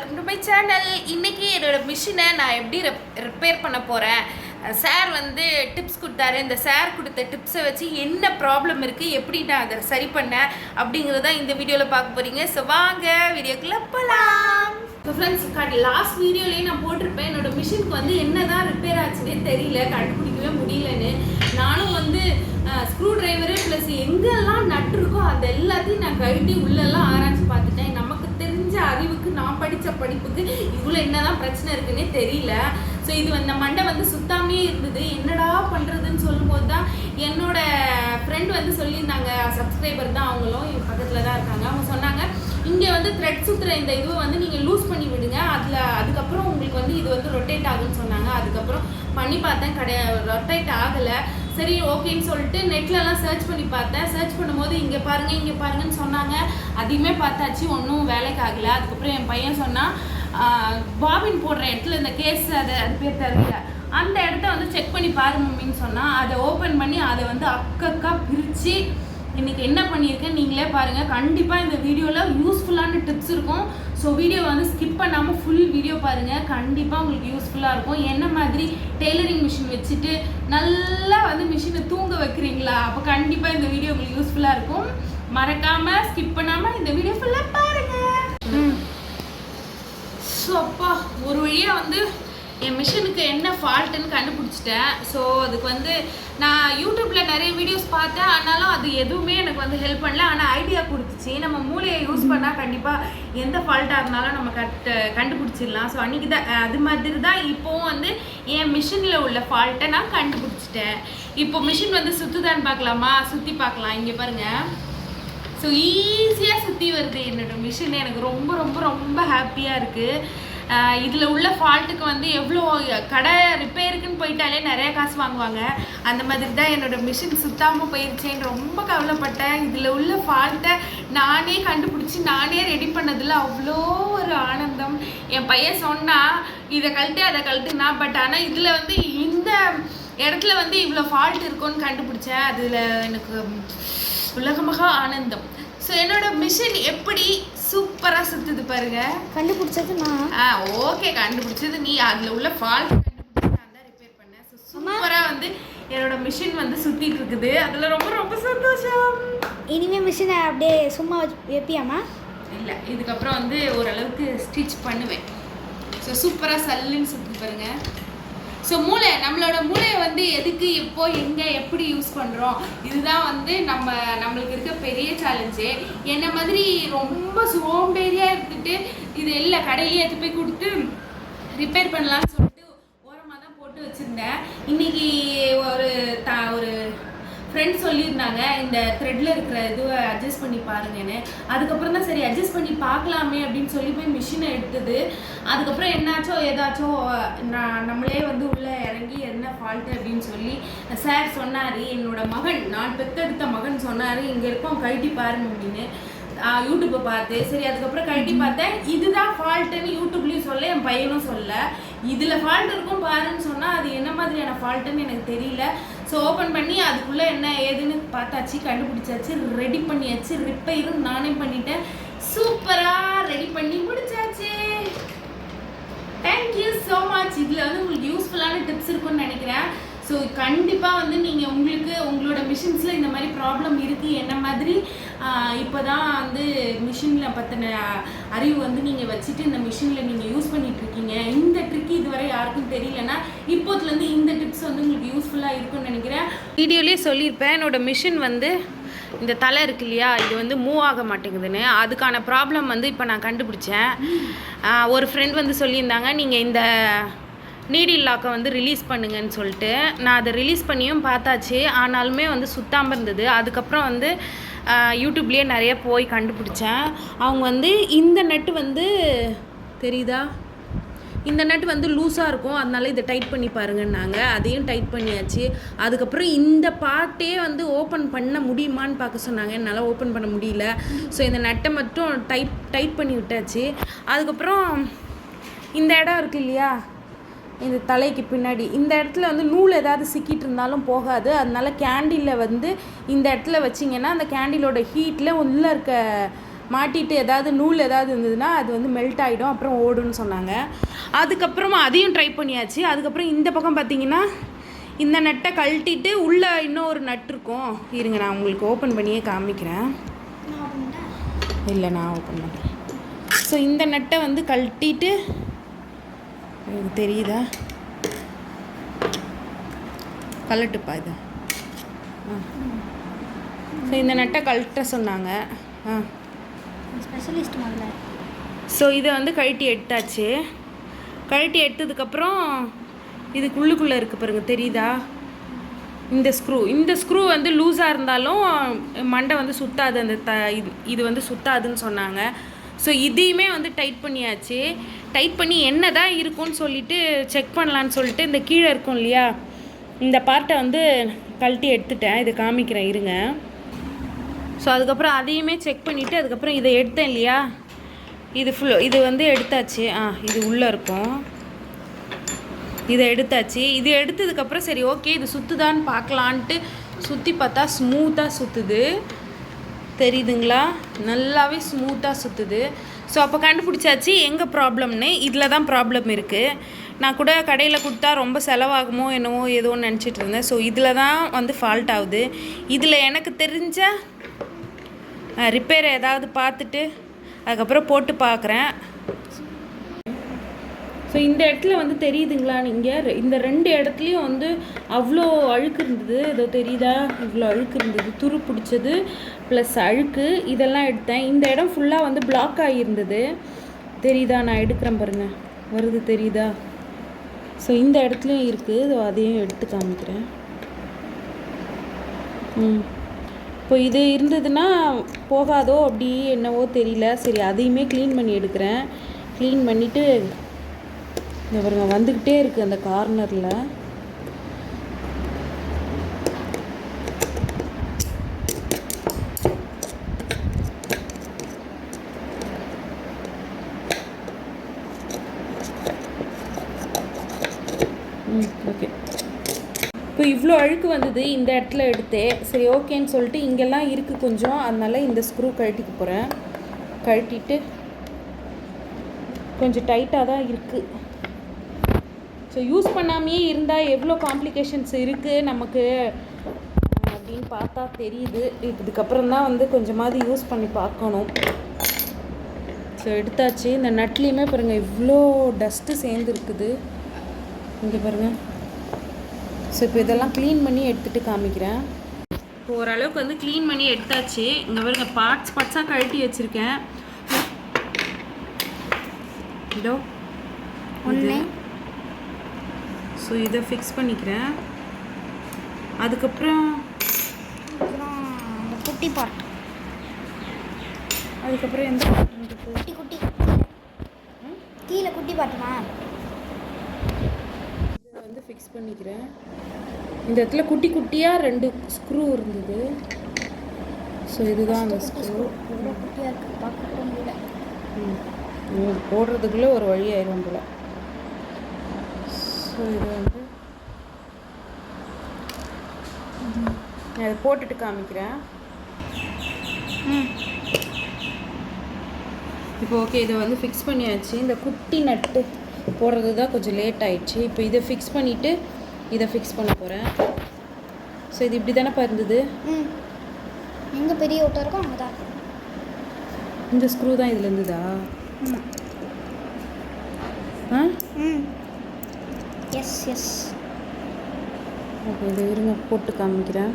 Welcome to my channel. இன்றைக்கி என்னோடய மிஷினை நான் எப்படி ரிப்பேர் பண்ண போகிறேன். சார் வந்து டிப்ஸ் கொடுத்தாரு. இந்த சார் கொடுத்த டிப்ஸை வச்சு என்ன ப்ராப்ளம் இருக்குது, எப்படி நான் அதை சரி பண்ணேன் அப்படிங்கிறத இந்த வீடியோவில் பார்க்க போகிறீங்க. ஸோ வாங்க வீடியோக்குள்ளே போகலாம். ஸோ ஃப்ரெண்ட்ஸ், லாஸ்ட் வீடியோலேயே நான் போட்டிருப்பேன் என்னோடய மிஷினுக்கு வந்து என்ன தான் ரிப்பேர் ஆச்சுன்னே தெரியல, கண்டுபிடிக்கவே முடியலன்னு. நானும் வந்து ஸ்க்ரூ ட்ரைவரு ப்ளஸ் எங்கெல்லாம் நட்டு இருக்கோ அது எல்லாத்தையும் நான் கழட்டி உள்ளெல்லாம் ஆராய்ச்சி பார்த்துட்டேன். நமக்கு தெரிஞ்ச அறிவுக்கு, நான் படித்த படிப்புக்கு இவ்வளோ என்னதான் பிரச்சனை இருக்குன்னே தெரியல. ஸோ இது வந்து மண்டை வந்து சுத்தாமே இருந்தது. என்னடா பண்ணுறதுன்னு சொல்லும்போது தான் என்னோட ஃப்ரெண்ட் வந்து சொல்லியிருந்தாங்க, சப்ஸ்கிரைபர் தான், அவங்களும் என் பக்கத்தில் தான் இருக்காங்க. அவங்க சொன்னாங்க, இங்கே வந்து த்ரெட் சுற்றுற இந்த இதுவை வந்து நீங்கள் லூஸ் பண்ணி விடுங்க, அதுக்கப்புறம் உங்களுக்கு வந்து இது வந்து ரொட்டேட் ஆகுன்னு சொன்னாங்க. அதுக்கப்புறம் பண்ணி பார்த்தேன், ரொட்டேட் ஆகலை. சரி ஓகேன்னு சொல்லிட்டு நெட்லலாம் சர்ச் பண்ணி பார்த்தேன். சர்ச் பண்ணும்போது இங்கே பாருங்கன்னு சொன்னாங்க. அதையுமே பார்த்தாச்சு, ஒன்றும் வேலைக்கு ஆகலை. அதுக்கப்புறம் என் பையன் சொன்னால், பாபின் போடுற இடத்துல இந்த கேஸ் அது பேர் தெரியல, அந்த இடத்த வந்து செக் பண்ணி பாரு மம்மின்னு சொன்னால், அதை ஓப்பன் பண்ணி அதை வந்து அக்கா பிரித்து இன்றைக்கி என்ன பண்ணியிருக்கேன் நீங்களே பாருங்கள். கண்டிப்பாக இந்த வீடியோவில் யூஸ்ஃபுல்லான டிப்ஸ் இருக்கும். ஸோ வீடியோ வந்து ஸ்கிப் பண்ணாமல் ஃபுல் வீடியோ பாருங்கள், கண்டிப்பாக உங்களுக்கு யூஸ்ஃபுல்லாக இருக்கும். என்ன மாதிரி டெய்லரிங் மிஷின் வச்சுட்டு நல்லா வந்து மிஷினை தூங்க வைக்கிறீங்களா, அப்போ கண்டிப்பாக இந்த வீடியோ உங்களுக்கு யூஸ்ஃபுல்லாக இருக்கும். மறக்காமல் ஸ்கிப் பண்ணாமல் இந்த வீடியோ ஃபுல்லாக பாருங்கள். ஸோ அப்பா, ஒரு வழியாக வந்து என் மிஷினுக்கு என்ன ஃபால்ட்டுன்னு கண்டுபிடிச்சிட்டேன். ஸோ அதுக்கு வந்து நான் யூடியூப்பில் நிறைய வீடியோஸ் பார்த்தேன், ஆனாலும் அது எதுவுமே எனக்கு வந்து ஹெல்ப் பண்ணல. ஆனால் ஐடியா கொடுத்துச்சு, நம்ம மூளையை யூஸ் பண்ணால் கண்டிப்பாக எந்த ஃபால்ட்டாக இருந்தாலும் நம்ம கண்டுபிடிச்சிடலாம். ஸோ அன்றைக்கி தான் அது மாதிரி தான் இப்போவும் வந்து என் மிஷினில் உள்ள ஃபால்ட்டை நான் கண்டுபிடிச்சிட்டேன். இப்போ மிஷின் வந்து சுற்றுதான்னு பார்க்கலாமா, சுற்றி பார்க்கலாம். இங்கே பாருங்கள், ஸோ ஈஸியாக சுற்றி வருது என்னோடய மிஷின். எனக்கு ரொம்ப ரொம்ப ரொம்ப ஹாப்பியாக இருக்குது. இதில் உள்ள ஃபால்ட்டுக்கு வந்து எவ்வளோ கடை ரிப்பேருக்குன்னு போயிட்டாலே நிறைய காசு வாங்குவாங்க. அந்த மாதிரி தான் என்னோடய மிஷின் சுத்தாமல் போயிடுச்சேன்னு ரொம்ப கவலைப்பட்டேன். இதில் உள்ள ஃபால்ட்டை நானே கண்டுபிடிச்சி நானே ரெடி பண்ணதில் அவ்வளோ ஒரு ஆனந்தம். என் பையன் சொன்னால் இதை கழட்டு அதை கழட்டுனா, பட் ஆனால் இதில் வந்து இந்த இடத்துல வந்து இவ்வளோ ஃபால்ட் இருக்குன்னு கண்டுபிடிச்சேன். அதில் எனக்கு உலகமாக ஆனந்தம். ஸோ என்னோட மிஷின் எப்படி சூப்பராக சுற்றுது பாருங்க. கண்டுபிடிச்சது நான். ஓகே, கண்டுபிடிச்சது நீ. அதில் உள்ள ஃபால்ட் கண்டுபிடிச்சி நான் தான் ரிப்பேர் பண்ணேன். ஸோ சூப்பராக வந்து என்னோட மிஷின் வந்து சுற்றிட்டு இருக்குது. அதில் ரொம்ப ரொம்ப சந்தோஷம். இனிமேல் மிஷினை அப்படியே சும்மா வைப்பியாமா? இல்லை, இதுக்கப்புறம் வந்து ஓரளவுக்கு ஸ்டிச் பண்ணுவேன். ஸோ சூப்பராக சல்லுன்னு சுற்றி பாருங்க. ஸோ நம்மளோட மூளையை வந்து எதுக்கு, எப்போ, எங்கே, எப்படி யூஸ் பண்ணுறோம், இதுதான் வந்து நம்மளுக்கு இருக்க பெரிய சேலஞ்சு. என்ன மாதிரி ரொம்ப சோம்பேறியாக இருந்துட்டு இது எல்லாம் கடையிலேயே எடுத்து போய் கொடுத்து ரிப்பேர் பண்ணலான்னு சொல்லிட்டு ஓரமாக தான் போட்டு வச்சுருந்தேன். இன்றைக்கி ஒரு ஃப்ரெண்ட் சொல்லியிருந்தாங்க, இந்த த்ரெட்டில் இருக்கிற இதுவை அட்ஜஸ்ட் பண்ணி பாருங்கன்னு. அதுக்கப்புறம் தான் சரி அட்ஜஸ்ட் பண்ணி பார்க்கலாமே அப்படின்னு சொல்லி போய் மிஷினை எடுத்தது. அதுக்கப்புறம் என்னாச்சோ ஏதாச்சோ நம்மளே வந்து உள்ளே இறங்கி என்ன ஃபால்ட்டு அப்படின்னு சொல்லி சார் சொன்னார். என்னோட மகன், நான் பெத்தெடுத்த மகன் சொன்னார், இங்கே இருக்கோம் கழட்டி பாருங்க அப்படின்னு. யூடியூப்பை பார்த்து சரி அதுக்கப்புறம் கழட்டி பார்த்தேன். இதுதான் ஃபால்ட்டுன்னு யூடியூப்லேயும் சொல்ல, என் பையனும் சொல்ல. இதில் ஃபால்ட் இருக்கும் பாருன்னு சொன்னால் அது என்ன மாதிரியான ஃபால்ட்டுன்னு எனக்கு தெரியல. ஸோ ஓப்பன் பண்ணி அதுக்குள்ளே என்ன ஏதுன்னு பார்த்தாச்சு, கண்டுபிடிச்சாச்சு, ரெடி பண்ணியாச்சு. ரிப்பேரும் நானே பண்ணிட்டேன். சூப்பராக ரெடி பண்ணி முடிச்சாச்சு. Thank you so much. இதில் வந்து உங்களுக்கு யூஸ்ஃபுல்லான டிப்ஸ் இருக்குன்னு நினைக்கிறேன். ஸோ கண்டிப்பாக வந்து நீங்கள் உங்களோட மிஷின்ஸில் இந்த மாதிரி ப்ராப்ளம் இருக்குது, என்ன மாதிரி இப்போ தான் வந்து மிஷினில் பற்றின அறிவு வந்து நீங்கள் வச்சுட்டு இந்த மிஷினில் நீங்கள் யூஸ் பண்ணிகிட்ருக்கீங்க. இந்த ட்ரிக்கு இதுவரை யாருக்கும் தெரியலன்னா இப்போதுலேருந்து இந்த டிப்ஸ் வந்து உங்களுக்கு யூஸ்ஃபுல்லாக இருக்குன்னு நினைக்கிறேன். வீடியோலேயே சொல்லியிருப்பேன், என்னோடய மிஷின் வந்து இந்த தலை இருக்கு இல்லையா, இது வந்து மூவ் ஆக மாட்டேங்குதுன்னு. அதுக்கான ப்ராப்ளம் வந்து இப்போ நான் கண்டுபிடிச்சேன். ஒரு ஃப்ரெண்ட் வந்து சொல்லியிருந்தாங்க, நீங்கள் இந்த நீடில் லாக்கை வந்து ரிலீஸ் பண்ணுங்கன்னு சொல்லிட்டு. நான் அதை ரிலீஸ் பண்ணியும் பார்த்தாச்சு, ஆனாலுமே வந்து சுத்தாமல் இருந்தது. அதுக்கப்புறம் வந்து யூடியூப்லேயே நிறைய போய் கண்டுபிடிச்சேன். அவங்க வந்து இந்த நட்டு வந்து தெரியுதா, இந்த நட்டு வந்து லூஸாக இருக்கும், அதனால இதை டைட் பண்ணி பாருங்கன்னாங்க. அதையும் டைட் பண்ணியாச்சு. அதுக்கப்புறம் இந்த பார்ட்டே வந்து ஓப்பன் பண்ண முடியுமான்னு பார்க்க சொன்னாங்க. என்னால் ஓப்பன் பண்ண முடியல. ஸோ இந்த நட்டை மட்டும் டைட் பண்ணி விட்டாச்சு. அதுக்கப்புறம் இந்த இடம் இருக்குது இல்லையா, இந்த தலைக்கு பின்னாடி இந்த இடத்துல வந்து நூல் ஏதாவது சிக்கிட்டு இருந்தாலும் போகாது. அதனால கேண்டிலில் வந்து இந்த இடத்துல வச்சிங்கன்னா அந்த கேண்டிலோட ஹீட்டில் உள்ளே இருக்க மாட்டிட்டு ஏதாவது நூல் ஏதாவது இருந்ததுன்னா அது வந்து மெல்ட் ஆகிடும், அப்புறம் ஓடுன்னு சொன்னாங்க. அதுக்கப்புறமா அதையும் ட்ரை பண்ணியாச்சு. அதுக்கப்புறம் இந்த பக்கம் பார்த்தீங்கன்னா இந்த நட்டை கழட்டிட்டு உள்ளே இன்னும் ஒரு நட் இருக்கும். இருங்க நான் உங்களுக்கு ஓப்பன் பண்ணியே காமிக்கிறேன். இல்லை நான் ஓப்பன் பண்ணுறேன். ஸோ இந்த நட்டை வந்து கழட்டிட்டு எனக்கு தெரியுதா, கழட்டுப்பா இது. ஸோ இந்த நட்டை கழட்ட சொன்னாங்க. ஸ்பெஷலிஸ்ட் முதல்ல. ஸோ இதை வந்து கழட்டி எடுத்தாச்சு. கழட்டி எடுத்ததுக்கப்புறம் இதுக்குள்ளுக்குள்ளே இருக்குது பாருங்க, தெரியுதா? இந்த ஸ்க்ரூ வந்து லூஸாக இருந்தாலும் மண்டை வந்து சுத்தாது, அந்த இது வந்து சுத்தாதுன்னு சொன்னாங்க. ஸோ இதையுமே வந்து டைட் பண்ணியாச்சு. டைட் பண்ணி என்ன தான் இருக்கும்னு சொல்லிட்டு செக் பண்ணலான்னு சொல்லிட்டு இந்த கீழே இருக்கும் இல்லையா, இந்த பார்ட்டை வந்து கழட்டி எடுத்துட்டேன். இதை காமிக்கிறேன் இருங்க. ஸோ அதுக்கப்புறம் அதையுமே செக் பண்ணிவிட்டு அதுக்கப்புறம் இதை எடுத்தேன் இல்லையா, இது வந்து எடுத்தாச்சு. இது உள்ளே இருக்கும். இதை எடுத்தாச்சு. இது எடுத்ததுக்கப்புறம் சரி ஓகே இது சுற்றுதான்னு பார்க்கலான்ட்டு சுற்றி பார்த்தா ஸ்மூத்தாக சுற்றுது, தெரியுதுங்களா? நல்லாவே ஸ்மூத்தாக சுற்றுது. ஸோ அப்போ கண்டுபிடிச்சாச்சு எங்கே ப்ராப்ளம்னு. இதில் தான் ப்ராப்ளம் இருக்குது. நான் கூட கடையில் கொடுத்தா ரொம்ப செலவாகுமோ என்னவோ ஏதோன்னு நினச்சிட்டு இருந்தேன். ஸோ இதில் தான் வந்து ஃபால்ட் ஆகுது. இதில் எனக்கு தெரிஞ்ச ரிப்பேர் ஏதாவது பார்த்துட்டு அதுக்கப்புறம் போட்டு பார்க்குறேன். ஸோ இந்த இடத்துல வந்து தெரியுதுங்களா, நீங்கள் இந்த 2 இடத்துலையும் வந்து அவ்வளோ அழுக்கு இருந்தது. இதோ தெரியுதா, இவ்வளோ அழுக்கு இருந்தது, துரு பிடிச்சது ப்ளஸ் அழுக்கு இதெல்லாம் எடுத்தேன். இந்த இடம் ஃபுல்லாக வந்து பிளாக் ஆகியிருந்தது, தெரியுதா? நான் எடுக்கிறேன் பாருங்கள், வருது தெரியுதா? ஸோ இந்த இடத்துலையும் இருக்குது. இதோ அதையும் எடுத்து காமிக்கிறேன். இப்போ இது இருந்ததுன்னா போகாதோ அப்படி என்னவோ தெரியல. சரி அதையுமே க்ளீன் பண்ணி எடுக்கிறேன். க்ளீன் பண்ணிவிட்டு இந்த பாருங்க வந்துக்கிட்டே இருக்குது அந்த கார்னரில். ஓகே, இப்போ இவ்வளோ அழுக்கு வந்தது இந்த இடத்துல எடுத்தேன். சரி ஓகேன்னு சொல்லிட்டு இங்கெல்லாம் இருக்குது கொஞ்சம், அதனால இந்த ஸ்க்ரூ கழட்டிக்க போகிறேன். கழட்டிட்டு கொஞ்சம் டைட்டாக தான் இருக்குது. ஸோ யூஸ் பண்ணாமையே இருந்தால் எவ்வளோ காம்ப்ளிகேஷன்ஸ் இருக்குது நமக்கு அப்படின்னு பார்த்தா தெரியுது. இதுக்கப்புறம் தான் வந்து கொஞ்சமாவது யூஸ் பண்ணி பார்க்கணும். ஸோ எடுத்தாச்சு. இந்த நட்லேயுமே பாருங்கள் இவ்வளோ டஸ்ட்டு சேர்ந்துருக்குது, இங்கே பாருங்கள். ஸோ இப்போ இதெல்லாம் க்ளீன் பண்ணி எடுத்துகிட்டு காமிக்கிறேன். இப்போ ஓரளவுக்கு வந்து க்ளீன் பண்ணி எடுத்தாச்சு. இங்கே பாருங்கள் பார்ட்ஸாக கழட்டி வச்சுருக்கேன். இதோ ஒன்று. ஸோ இதை ஃபிக்ஸ் பண்ணிக்கிறேன். அதுக்கப்புறம் அந்த குட்டி பார்ட், அதுக்கப்புறம் எந்த குட்டி குட்டி கீழே குட்டி பார்ட்டுமா இதை வந்து ஃபிக்ஸ் பண்ணிக்கிறேன். இந்த இடத்துல குட்டி குட்டியாக 2 ஸ்க்ரூ இருந்தது. ஸோ இதுதான் அந்த ஸ்க்ரூ. எவ்வளோ குட்டியாக இருக்குது, பார்க்க முடியல. போடுறதுக்குள்ளே ஒரு வழி ஆயிரும் போல். ஸோ இது வந்து நான் அதை போட்டுட்டு காமிக்கிறேன். இப்போ ஓகே இதை வந்து ஃபிக்ஸ் பண்ணியாச்சு. இந்த குட்டி நட்டு போடுறது தான் கொஞ்சம் லேட் ஆயிடுச்சு. இப்போ இதை ஃபிக்ஸ் பண்ணிவிட்டு இதை ஃபிக்ஸ் பண்ண போகிறேன். ஸோ இது இப்படி தானே இருந்தது. எங்கே பெரிய ஓட்டம் இருக்கோ அங்கே தான் இந்த ஸ்க்ரூ தான் இதில் இருந்ததா? S S. ஓகே இதை இருங்க போட்டு காமிக்கிறேன்.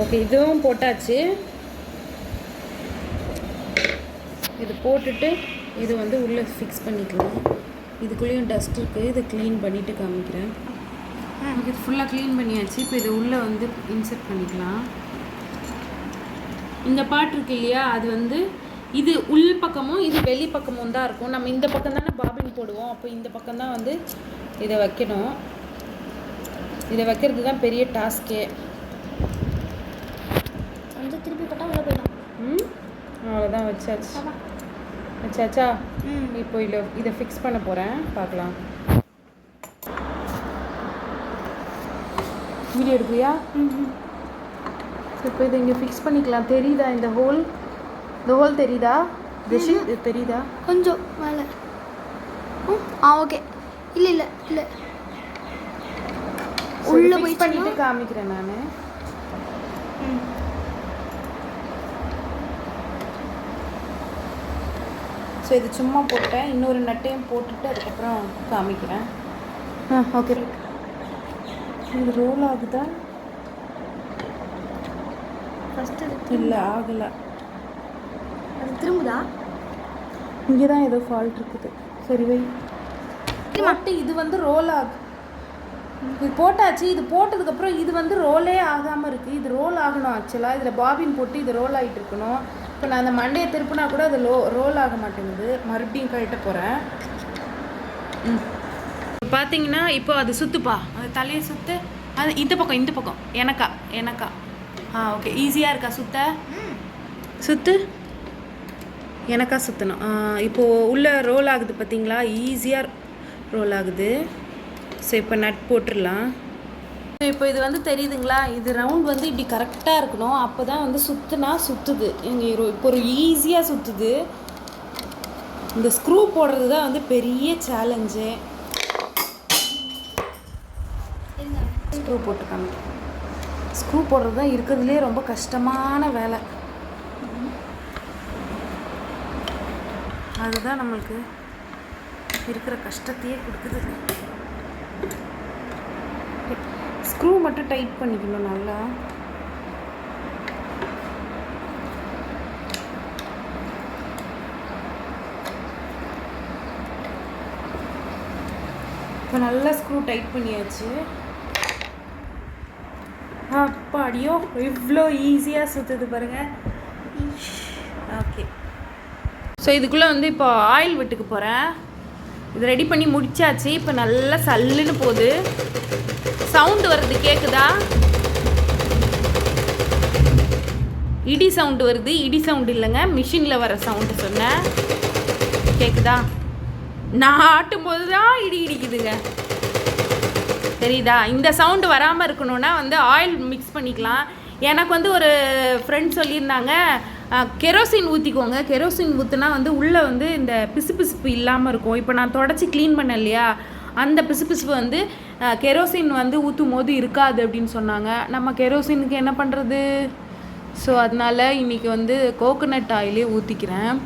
ஓகே இதுவும் போட்டாச்சு. இது போட்டுட்டு இது வந்து உள்ளே ஃபிக்ஸ் பண்ணிக்கலாம். இதுக்குள்ளேயும் டஸ்ட் இருக்குது, இதை க்ளீன் பண்ணிவிட்டு காமிக்கிறேன். இது ஃபுல்லாக க்ளீன் பண்ணியாச்சு. இப்போ இதை உள்ளே வந்து இன்சர்ட் பண்ணிக்கலாம். இந்த பார்ட் இருக்கு இல்லையா, அது வந்து இது உள் பக்கமும் இது வெளி பக்கமும் தான் இருக்கும். நம்ம இந்த பக்கம் தானே பாபின் போடுவோம், அப்போ இந்த பக்கம் தான் வந்து இதை வைக்கணும். இதை வைக்கிறது தான் பெரிய டாஸ்கே. வந்து திருப்பி போட்டால் உள்ள போயிடும். அவ்வளோதான் வச்சாச்சு. அச்சாச்சா ம் இப்போ இதை ஃபிக்ஸ் பண்ண போகிறேன், பார்க்கலாம். வீடியோ எடுக்கிறியா? ம் இப்போ இதை இங்கே ஃபிக்ஸ் பண்ணிக்கலாம். தெரியுதா இந்த ஹோல் தெரியுதா? இது தெரியுதா? கொஞ்சம் மேலே. ஓகே. இல்லை இல்லை இல்லை உள்ளே போய் போய் பண்ணிட்டு காமிக்கிறேன் நான். ம் ஸோ இது சும்மா போட்டேன், இன்னொரு நட்டையும் போட்டுட்டு அதுக்கப்புறம் காமிக்கிறேன். ஓகே. இது ரோல் ஆகுதா? ஃபஸ்ட்டு இல்லை, ஆகலை. அது திரும்புதா? இங்கே தான் ஏதோ ஃபால்ட் இருக்குது. சரி வை. மாட்டு இது வந்து ரோல் ஆகும். இது போட்டாச்சு. இது போட்டதுக்கப்புறம் இது வந்து ரோலே ஆகாமல் இருக்குது. இது ரோல் ஆகணும் ஆக்சுவலாக. இதில் பாபின் போட்டு இது ரோல் ஆகிட்டு இருக்கணும். இப்போ நான் அந்த மண்டையை திருப்பினா கூட அது ரோல் ஆக மாட்டேங்குது. மறுபடியும் கழட்ட போகிறேன். பார்த்தீங்கன்னா இப்போ அது சுற்றுப்பா, அது தலையை சுற்று. அது இந்த பக்கம் எனக்கா. ஓகே. ஈஸியாக இருக்கா சுற்று? எனக்கா சுற்றணும். இப்போது உள்ளே ரோல் ஆகுது பார்த்தீங்களா? ஈஸியாக ரோல் ஆகுது. ஸோ இப்போ நட் போட்டுடலாம். இப்போ இது வந்து தெரியுதுங்களா? இது ரவுண்ட் வந்து இப்படி கரெக்டாக இருக்கணும். அப்போ தான் வந்து சுற்றுது. இங்கே இப்போ ஒரு ஈஸியாக சுற்றுது. இந்த ஸ்க்ரூ போடுறது தான் வந்து பெரிய சேலஞ்சு. ஸ்க்ரூ போட்டுக்காங்க. ஸ்க்ரூ போடுறது தான் இருக்கிறதுலே ரொம்ப கஷ்டமான வேலை. அதுதான் நம்மளுக்கு இருக்கிற கஷ்டத்தையே கொடுக்குது. ஸ்க்ரூ மட்டும் டைட் பண்ணிக்கணும் நல்லா. இப்போ நல்லா ஸ்க்ரூ டைட் பண்ணியாச்சு. அப்பாடியோ இவ்வளோ ஈஸியாக சுற்றுது பாருங்கள். ஓகே. ஸோ இதுக்குள்ளே வந்து இப்போ ஆயில் விட்டுக்கு போகிறேன். இது ரெடி பண்ணி முடிச்சாச்சு. இப்போ நல்லா சல்லுன்னு போகுது. சவுண்டு வருது, கேட்குதா? இடி சவுண்டு வருது. இடி சவுண்டு இல்லைங்க, மிஷினில் வர சவுண்டு சொன்னேன். கேட்குதா? நான் ஆட்டும்போது தான் இடி இடிக்குதுங்க. தெரியுதா? இந்த சவுண்டு வராமல் இருக்கணும்னா வந்து ஆயில் மிக்ஸ் பண்ணிக்கலாம். எனக்கு வந்து ஒரு ஃப்ரெண்ட் சொல்லியிருந்தாங்க, கெரோசின் ஊற்றிக்கோங்க. கெரோசின் ஊற்றுனா வந்து உள்ளே வந்து இந்த பிசுபிசுப்பு இல்லாமல் இருக்கும். இப்போ நான் தொடச்சி க்ளீன் பண்ணேன் இல்லையா, அந்த பிசுபிசுப்பு வந்து கெரோசின் வந்து ஊற்றும் போது இருக்காது அப்படின்னு சொன்னாங்க. நம்ம கெரோசினுக்கு என்ன பண்ணுறது? ஸோ அதனால் இன்றைக்கி வந்து கோகோனட் ஆயிலே ஊற்றிக்கிறேன்.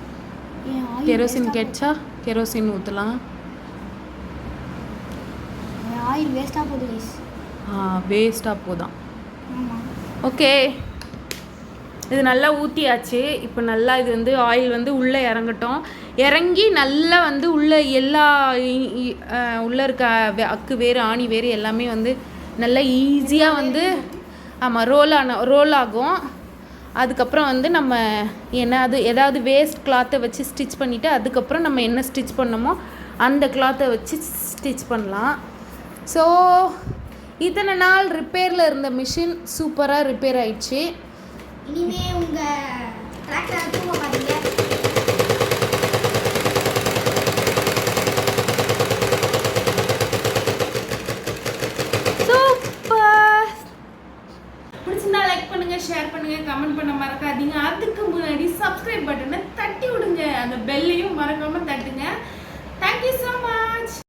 கெரோசின் கேட்சா கெரோசின் ஊற்றலாம். ஆயில் வேஸ்ட்டாக போகுது. வேஸ்ட்டாக போதான். ஆமாம். ஓகே. இது நல்லா ஊற்றியாச்சு. இப்போ நல்லா இது வந்து ஆயில் வந்து உள்ளே இறங்கி நல்லா வந்து உள்ளே எல்லா உள்ளே இருக்க அக்கு வேறு ஆணி வேறு எல்லாமே வந்து நல்லா ஈஸியாக வந்து ரோல் ஆகும். அதுக்கப்புறம் வந்து நம்ம ஏதாவது வேஸ்ட் கிளாத்தை வச்சு ஸ்டிச் பண்ணிவிட்டு அதுக்கப்புறம் நம்ம என்ன ஸ்டிச் பண்ணோமோ அந்த கிளாத்தை வச்சு ஸ்டிச் பண்ணலாம். ஸோ இத்தனை நாள் ரிப்பேரில் இருந்த மிஷின் சூப்பராக ரிப்பேர் ஆயிடுச்சு. இனிமே உங்கள் டிராக்டர் தூங்க மாட்டீங்க. சூப்பர். பிடிச்சிருந்தா லைக் பண்ணுங்க, ஷேர் பண்ணுங்க, கமெண்ட் பண்ண மறக்காதீங்க. அதுக்கு முன்னாடி சப்ஸ்கிரைப் பட்டனை தட்டி விடுங்க, அந்த பெல்லையும்